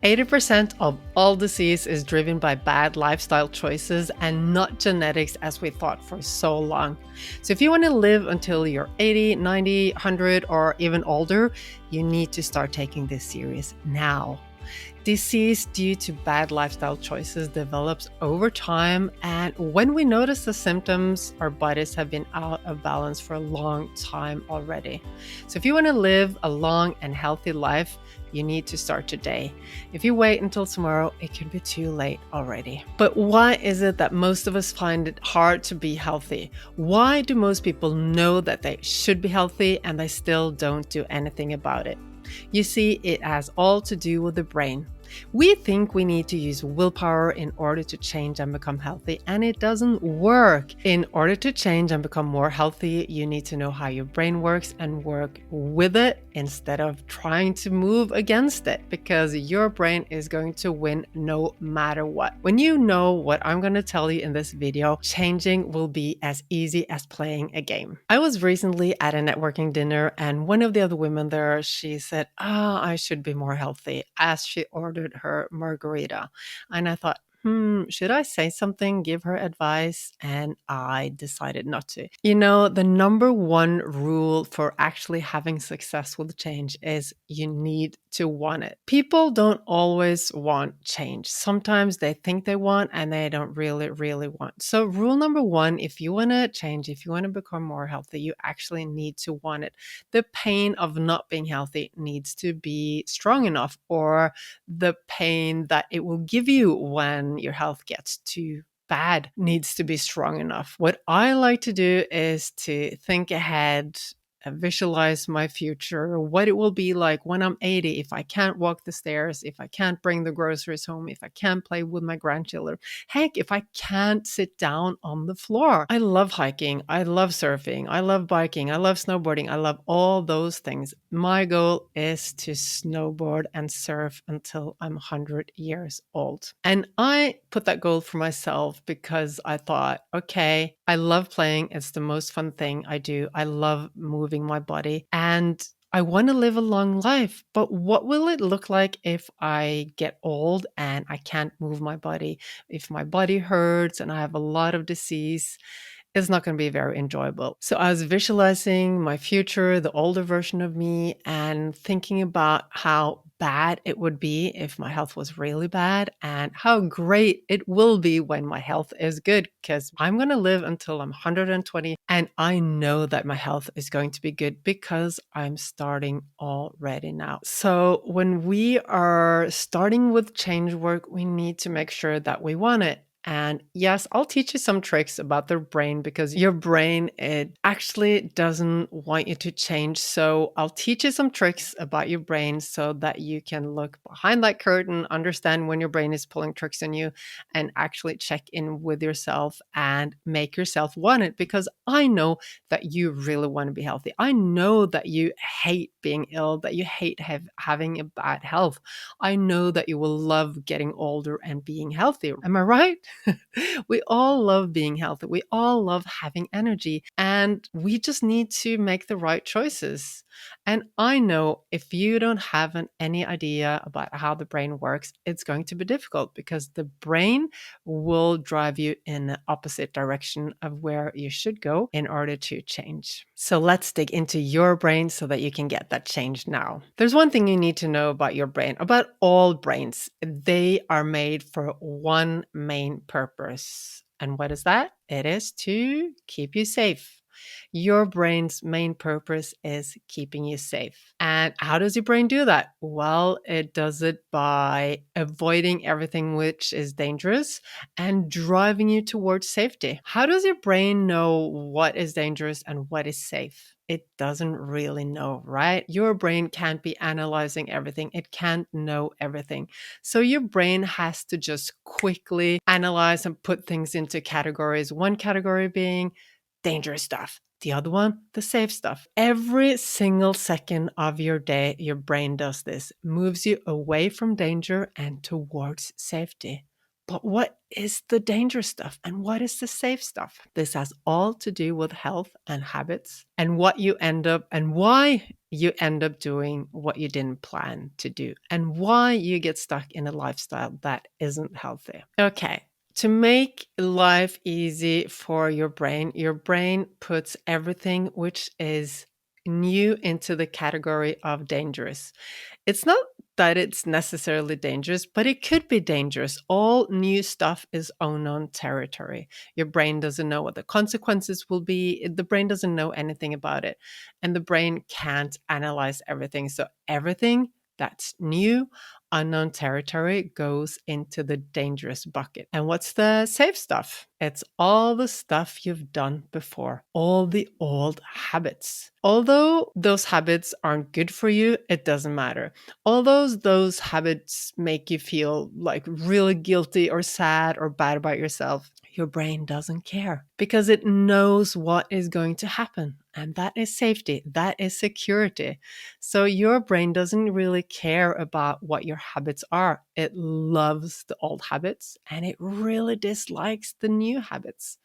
80% of all disease is driven by bad lifestyle choices and not genetics as we thought for so long. So if you want to live until you're 80, 90, 100, or even older, you need to start taking this serious now. Disease due to bad lifestyle choices develops over time, and when we notice the symptoms, our bodies have been out of balance for a long time already. So if you want to live a long and healthy life, you need to start today. If you wait until tomorrow, it could be too late already. But why is it that most of us find it hard to be healthy? Why do most people know that they should be healthy and they still don't do anything about it? You see, it has all to do with the brain. We think we need to use willpower in order to change and become healthy, and it doesn't work. In order to change and become more healthy, you need to know how your brain works and work with it instead of trying to move against it, because your brain is going to win no matter what. When you know what I'm going to tell you in this video, changing will be as easy as playing a game. I was recently at a networking dinner, and one of the other women there, she said, I should be more healthy, as she ordered her margarita. And I thought, should I say something, give her advice? And I decided not to. You know, the number one rule for actually having success with change is you need to want it. People don't always want change. Sometimes they think they want and they don't really want. So rule number one, if you want to change, if you want to become more healthy, you actually need to want it. The pain of not being healthy needs to be strong enough, or the pain that it will give you when your health gets too bad needs to be strong enough. What I like to do is to think ahead, visualize my future, what it will be like when I'm 80, if I can't walk the stairs, if I can't bring the groceries home, if I can't play with my grandchildren, heck, if I can't sit down on the floor. I love hiking, I love surfing, I love biking, I love snowboarding, I love all those things. My goal is to snowboard and surf until I'm 100 years old. And I put that goal for myself because I thought, okay, I love playing. It's the most fun thing I do. I love moving my body and I want to live a long life. But what will it look like if I get old and I can't move my body? If my body hurts and I have a lot of disease, it's not going to be very enjoyable. So I was visualizing my future, the older version of me, and thinking about how bad it would be if my health was really bad and how great it will be when my health is good, because I'm going to live until I'm 120 and I know that my health is going to be good because I'm starting already now. So when we are starting with change work, we need to make sure that we want it. And yes, I'll teach you some tricks about the brain, because your brain, it actually doesn't want you to change. So I'll teach you some tricks about your brain so that you can look behind that curtain, understand when your brain is pulling tricks on you, and actually check in with yourself and make yourself want it. Because I know that you really want to be healthy. I know that you hate being ill, that you hate having a bad health. I know that you will love getting older and being healthy. Am I right? We all love being healthy. We all love having energy, and we just need to make the right choices. And I know if you don't have any idea about how the brain works, it's going to be difficult, because the brain will drive you in the opposite direction of where you should go in order to change. So let's dig into your brain so that you can get that change now. There's one thing you need to know about your brain, about all brains. They are made for one main purpose. And what is that? It is to keep you safe. Your brain's main purpose is keeping you safe. And how does your brain do that? Well, it does it by avoiding everything which is dangerous and driving you towards safety. How does your brain know what is dangerous and what is safe? It doesn't really know, right? Your brain can't be analyzing everything. It can't know everything. So your brain has to just quickly analyze and put things into categories. One category being dangerous stuff. The other one, the safe stuff. Every single second of your day, your brain does this, moves you away from danger and towards safety. But what is the dangerous stuff and what is the safe stuff? This has all to do with health and habits and what you end up and why you end up doing what you didn't plan to do and why you get stuck in a lifestyle that isn't healthy. Okay. To make life easy for your brain puts everything which is new into the category of dangerous. It's not that it's necessarily dangerous, but it could be dangerous. All new stuff is unknown territory. Your brain doesn't know what the consequences will be. The brain doesn't know anything about it. And the brain can't analyze everything. So everything that's new, unknown territory goes into the dangerous bucket. And what's the safe stuff? It's all the stuff you've done before, all the old habits. Although those habits aren't good for you, it doesn't matter. Although those habits make you feel like really guilty or sad or bad about yourself, your brain doesn't care because it knows what is going to happen. And that is safety, that is security. So your brain doesn't really care about what your habits are. It loves the old habits and it really dislikes the new habits.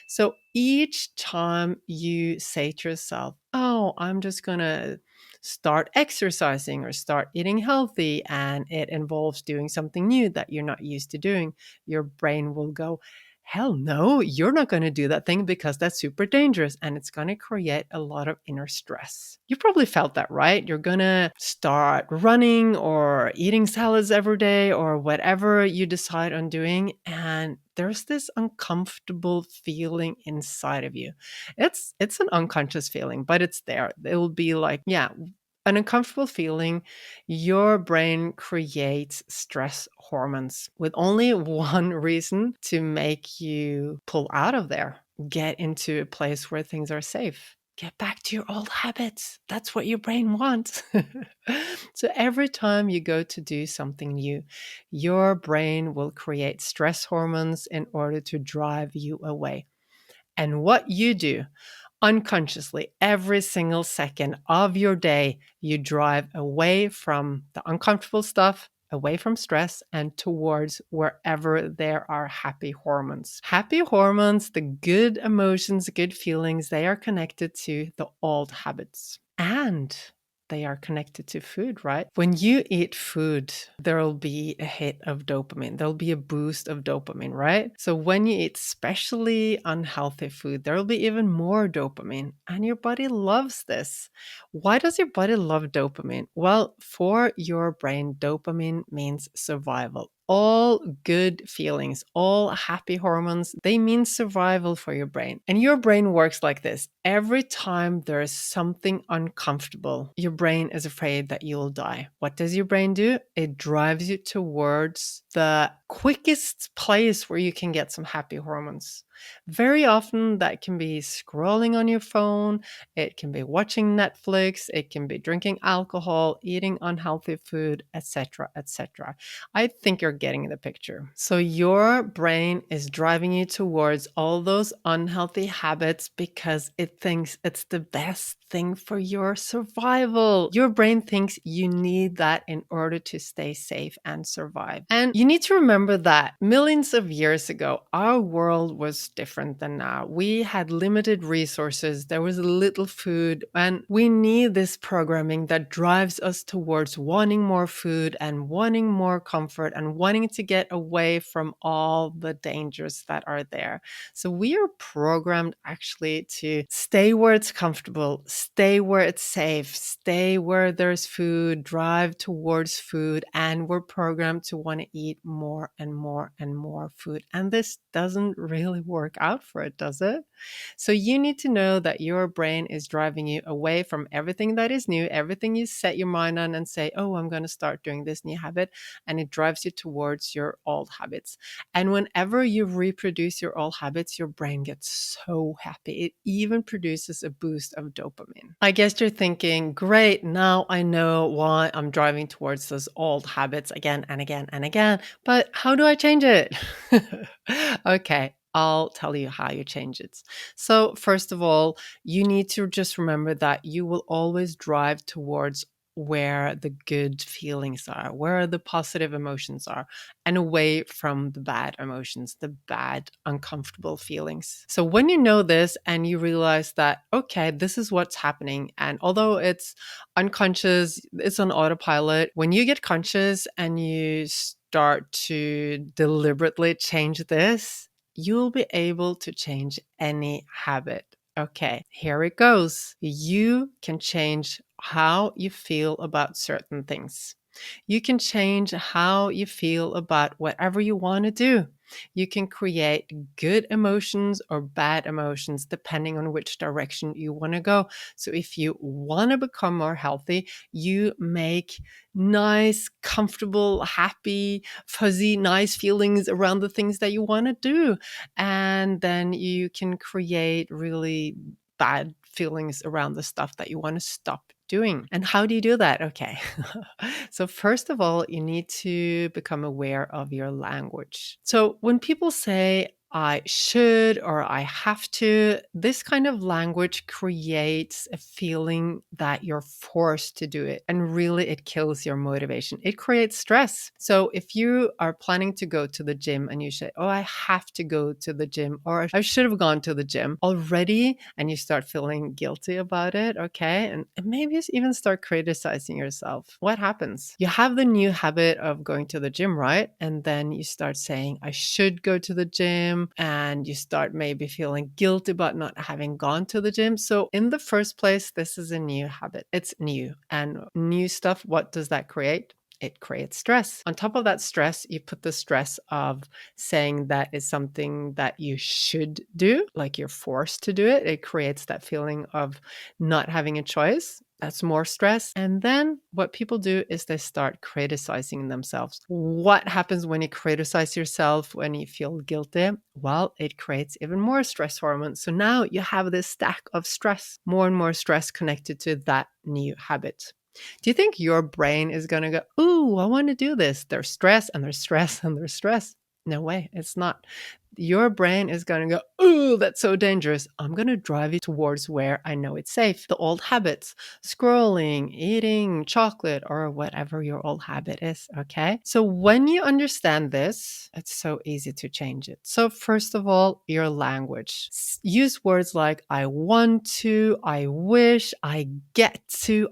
So each time you say to yourself, oh, I'm just going to start exercising or start eating healthy, and it involves doing something new that you're not used to doing, your brain will go, hell no, you're not going to do that thing because that's super dangerous. And it's going to create a lot of inner stress. You probably felt that, right? You're going to start running or eating salads every day or whatever you decide on doing. And there's this uncomfortable feeling inside of you. It's an unconscious feeling, but it's there. It'll be like, yeah, an uncomfortable feeling. Your brain creates stress hormones with only one reason: to make you pull out of there, get into a place where things are safe. Get back to your old habits. That's what your brain wants. So every time you go to do something new, your brain will create stress hormones in order to drive you away. And what you do unconsciously, every single second of your day, you drive away from the uncomfortable stuff, away from stress, and towards wherever there are happy hormones. Happy hormones, the good emotions, good feelings, they are connected to the old habits. And they are connected to food, right? When you eat food, there'll be a hit of dopamine. There'll be a boost of dopamine, right? So when you eat especially unhealthy food, there'll be even more dopamine. And your body loves this. Why does your body love dopamine? Well, for your brain, dopamine means survival. All good feelings, all happy hormones, they mean survival for your brain. And your brain works like this. Every time there's something uncomfortable, your brain is afraid that you'll die. What does your brain do? It drives you towards the quickest place where you can get some happy hormones. Very often that can be scrolling on your phone, it can be watching Netflix, it can be drinking alcohol, eating unhealthy food, etc., etc. I think you're getting the picture. So your brain is driving you towards all those unhealthy habits because it thinks it's the best thing for your survival. Your brain thinks you need that in order to stay safe and survive. And you need to remember that millions of years ago, our world was different than now. We had limited resources, there was little food, and we need this programming that drives us towards wanting more food and wanting more comfort and wanting to get away from all the dangers that are there. So we are programmed actually to stay where it's comfortable, stay where it's safe, stay where there's food, drive towards food, and we're programmed to want to eat more and more and more food. And this doesn't really work out for it, does it? So you need to know that your brain is driving you away from everything that is new, everything you set your mind on and say, oh, I'm going to start doing this new habit. And it drives you towards your old habits. And whenever you reproduce your old habits, your brain gets so happy. It even produces a boost of dopamine. I guess you're thinking, great, now I know why I'm driving towards those old habits again and again and again, but how do I change it? Okay, I'll tell you how you change it. So first of all, you need to just remember that you will always drive towards where the good feelings are, where the positive emotions are, and away from the bad emotions, the bad, uncomfortable feelings. So when you know this and you realize that, okay, this is what's happening, and although it's unconscious, it's on autopilot, when you get conscious and you start to deliberately change this, you'll be able to change any habit. Okay, here it goes. You can change how you feel about certain things. You can change how you feel about whatever you want to do. You can create good emotions or bad emotions depending on which direction you want to go. So, if you want to become more healthy, you make nice, comfortable, happy, fuzzy, nice feelings around the things that you want to do. And then you can create really bad feelings around the stuff that you want to stop doing. And how do you do that? Okay. So, first of all, you need to become aware of your language. So, when people say, I should or I have to, this kind of language creates a feeling that you're forced to do it. And really, it kills your motivation. It creates stress. So, if you are planning to go to the gym and you say, oh, I have to go to the gym, or I should have gone to the gym already, and you start feeling guilty about it, okay? And maybe you even start criticizing yourself. What happens? You have the new habit of going to the gym, right? And then you start saying, I should go to the gym, and you start maybe feeling guilty about not having gone to the gym. So, in the first place, this is a new habit. It's new. And new stuff, what does that create? It creates stress. On top of that stress, you put the stress of saying that is something that you should do, like you're forced to do it. It creates that feeling of not having a choice. That's more stress. And then what people do is they start criticizing themselves. What happens when you criticize yourself, when you feel guilty? Well, it creates even more stress hormones. So now you have this stack of stress, more and more stress connected to that new habit. Do you think your brain is going to go, ooh, I want to do this? There's stress and there's stress and there's stress. No way, it's not. Your brain is going to go, ooh, that's so dangerous. I'm going to drive you towards where I know it's safe. The old habits, scrolling, eating chocolate, or whatever your old habit is. Okay. So when you understand this, it's so easy to change it. So, first of all, your language. Use words like I want to, I wish, I get to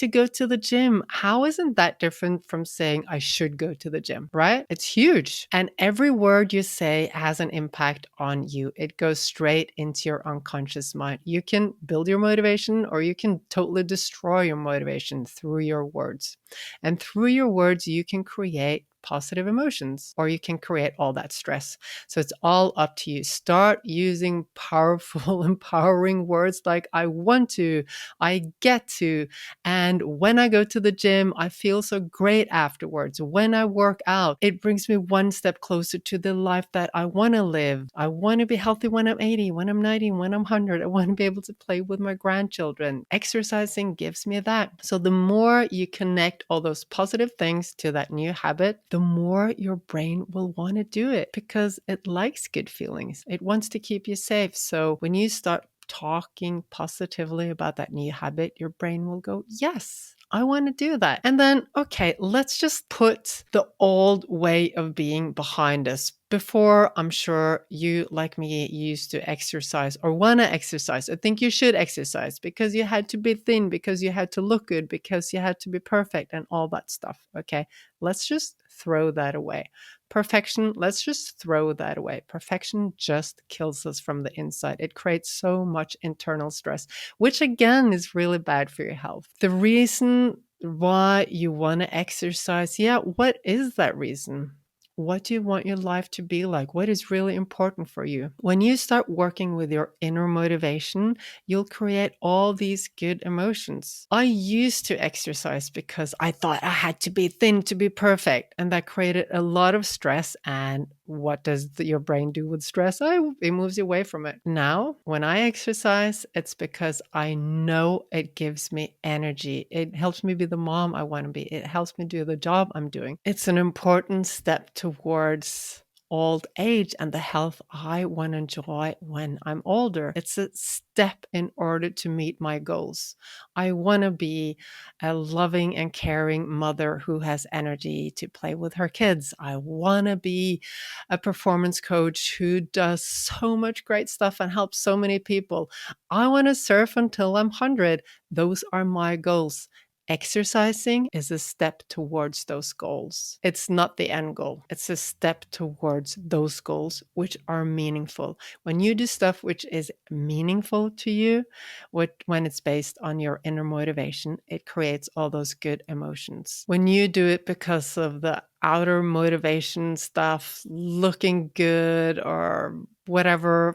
go to the gym. How isn't that different from saying I should go to the gym, right? It's huge. And every word you say has an impact on you. It goes straight into your unconscious mind. You can build your motivation or you can totally destroy your motivation through your words. And through your words, you can create positive emotions or you can create all that stress. So it's all up to you. Start using powerful, empowering words like I want to, I get to, and when I go to the gym, I feel so great afterwards. When I work out, it brings me one step closer to the life that I want to live. I want to be healthy when I'm 80, when I'm 90, when I'm 100. I want to be able to play with my grandchildren. Exercising gives me that. So the more you connect all those positive things to that new habit, the more your brain will want to do it because it likes good feelings. It wants to keep you safe. So when you start talking positively about that new habit, your brain will go, yes, I want to do that. And then, okay, let's just put the old way of being behind us. Before, I'm sure you, like me, used to exercise or want to exercise. I think you should exercise because you had to be thin, because you had to look good, because you had to be perfect and all that stuff. Okay, let's just throw that away. Perfection, let's just throw that away. Perfection just kills us from the inside. It creates so much internal stress, which again is really bad for your health. The reason why you want to exercise, yeah, what is that reason? What do you want your life to be like? What is really important for you? When you start working with your inner motivation, you'll create all these good emotions. I used to exercise because I thought I had to be thin to be perfect, and that created a lot of stress. And what does your brain do with stress? It moves you away from it. Now, when I exercise, it's because I know it gives me energy. It helps me be the mom I want to be. It helps me do the job I'm doing. It's an important step towards old age and the health I want to enjoy when I'm older. It's a step in order to meet my goals. I want to be a loving and caring mother who has energy to play with her kids. I want to be a performance coach who does so much great stuff and helps so many people. I want to surf until I'm 100. Those are my goals. Exercising is a step towards those goals. It's not the end goal. It's a step towards those goals, which are meaningful. When you do stuff which is meaningful to you, when it's based on your inner motivation, it creates all those good emotions. When you do it because of the outer motivation stuff, looking good or whatever,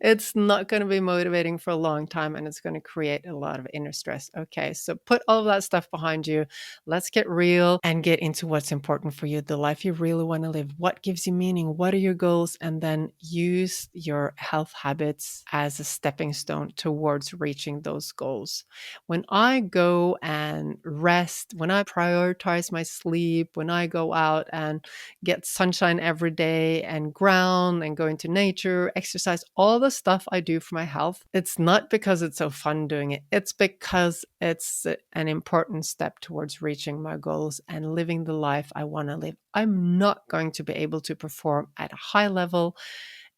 it's not going to be motivating for a long time and it's going to create a lot of inner stress. Okay, so put all of that stuff behind you. Let's get real and get into what's important for you, the life you really want to live. What gives you meaning? What are your goals? And then use your health habits as a stepping stone towards reaching those goals. When I go and rest, when I prioritize my sleep, when I go out and get sunshine every day and ground and go into nature, exercise, all the stuff I do for my health, it's not because it's so fun doing it. It's because it's an important step towards reaching my goals and living the life I want to live. I'm not going to be able to perform at a high level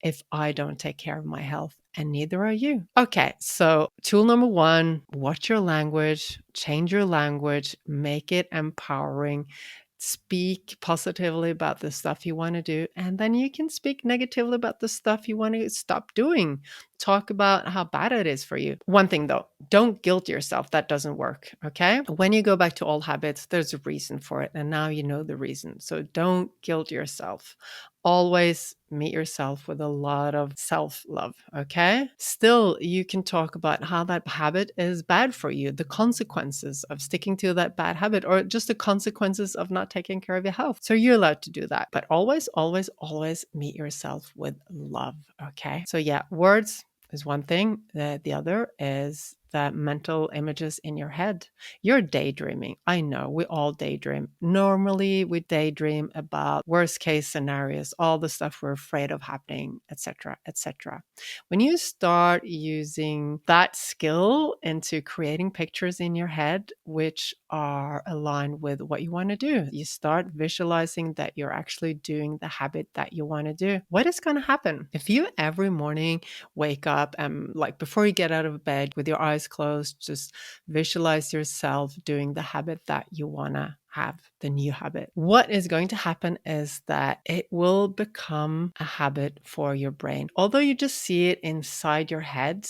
if I don't take care of my health, and neither are you. Okay, so tool number one, watch your language, change your language, make it empowering. Speak positively about the stuff you want to do, and then you can speak negatively about the stuff you want to stop doing. Talk about how bad it is for you. One thing though, don't guilt yourself. That doesn't work. Okay. When you go back to old habits, there's a reason for it. And now you know the reason. So don't guilt yourself. Always meet yourself with a lot of self-love, okay? Still, you can talk about how that habit is bad for you, the consequences of sticking to that bad habit, or just the consequences of not taking care of your health. So you're allowed to do that. But always, always, always meet yourself with love, okay? So yeah, words is one thing. The other is the mental images in your head. You're daydreaming. I know we all daydream. Normally we daydream about worst case scenarios, all the stuff we're afraid of happening, etc., etc. When you start using that skill into creating pictures in your head, which are aligned with what you want to do, you start visualizing that you're actually doing the habit that you want to do. What is going to happen? If you every morning wake up and like before you get out of bed with your eyes closed, just visualize yourself doing the habit that you want to have, the new habit. What is going to happen is that it will become a habit for your brain. Although you just see it inside your head,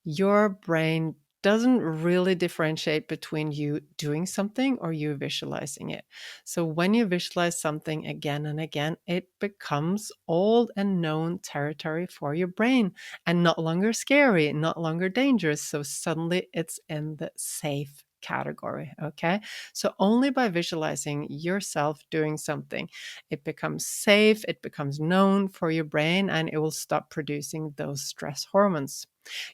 your brain doesn't really differentiate between you doing something or you visualizing it. So when you visualize something again and again, it becomes old and known territory for your brain and not longer scary, not longer dangerous. So suddenly it's in the safe category. Okay. So only by visualizing yourself doing something, it becomes safe, it becomes known for your brain, and it will stop producing those stress hormones.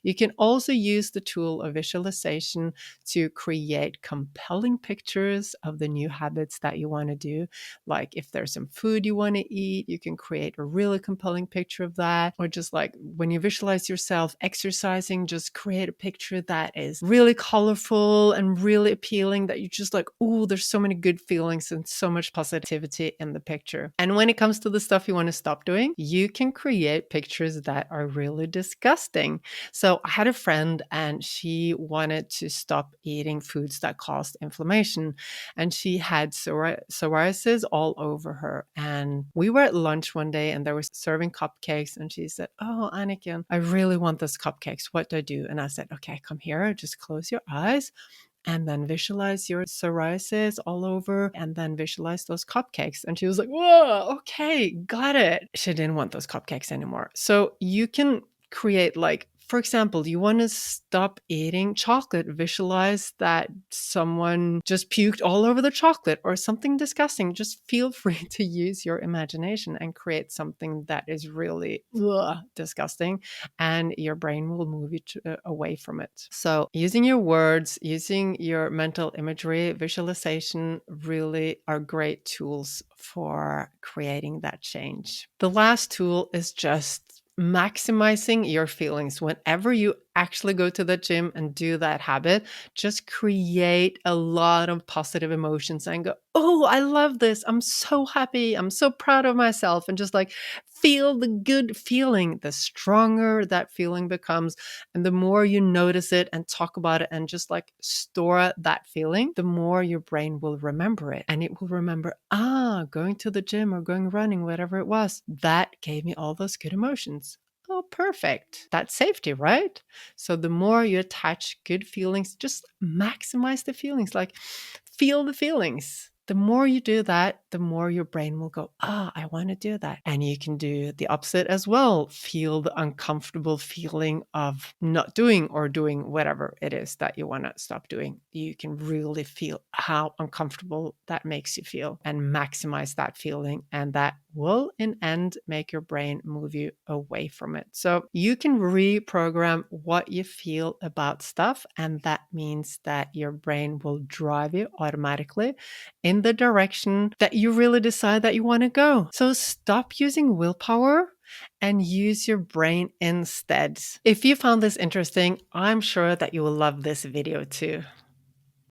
You can also use the tool of visualization to create compelling pictures of the new habits that you want to do. Like if there's some food you want to eat, you can create a really compelling picture of that. Or just like when you visualize yourself exercising, just create a picture that is really colorful and really appealing, that you just like, oh, there's so many good feelings and so much positivity in the picture. And when it comes to the stuff you want to stop doing, you can create pictures that are really disgusting. So I had a friend and she wanted to stop eating foods that caused inflammation. And she had psoriasis all over her. And we were at lunch one day and they were serving cupcakes. And she said, "Oh, Anniken, I really want those cupcakes. What do I do?" And I said, "Okay, come here. Just close your eyes and then visualize your psoriasis all over and then visualize those cupcakes." And she was like, "Whoa, okay, got it." She didn't want those cupcakes anymore. So you can create like For example, you want to stop eating chocolate. Visualize that someone just puked all over the chocolate or something disgusting. Just feel free to use your imagination and create something that is really disgusting, and your brain will move you away from it. So, using your words, using your mental imagery, visualization really are great tools for creating that change. The last tool is just maximizing your feelings. Whenever you actually go to the gym and do that habit, just create a lot of positive emotions and go, oh, I love this. I'm so happy. I'm so proud of myself. And just like feel the good feeling. The stronger that feeling becomes, and the more you notice it and talk about it and just like store that feeling, the more your brain will remember it. And it will remember, going to the gym or going running, whatever it was, that gave me all those good emotions. Oh, perfect. That's safety, right? So the more you attach good feelings, just maximize the feelings, like feel the feelings. The more you do that, the more your brain will go, I want to do that. And you can do the opposite as well. Feel the uncomfortable feeling of not doing or doing whatever it is that you want to stop doing. You can really feel how uncomfortable that makes you feel and maximize that feeling. And that will in end make your brain move you away from it. So you can reprogram what you feel about stuff. And that means that your brain will drive you automatically in the direction that you really decide that you want to go. So stop using willpower and use your brain instead. If you found this interesting, I'm sure that you will love this video too.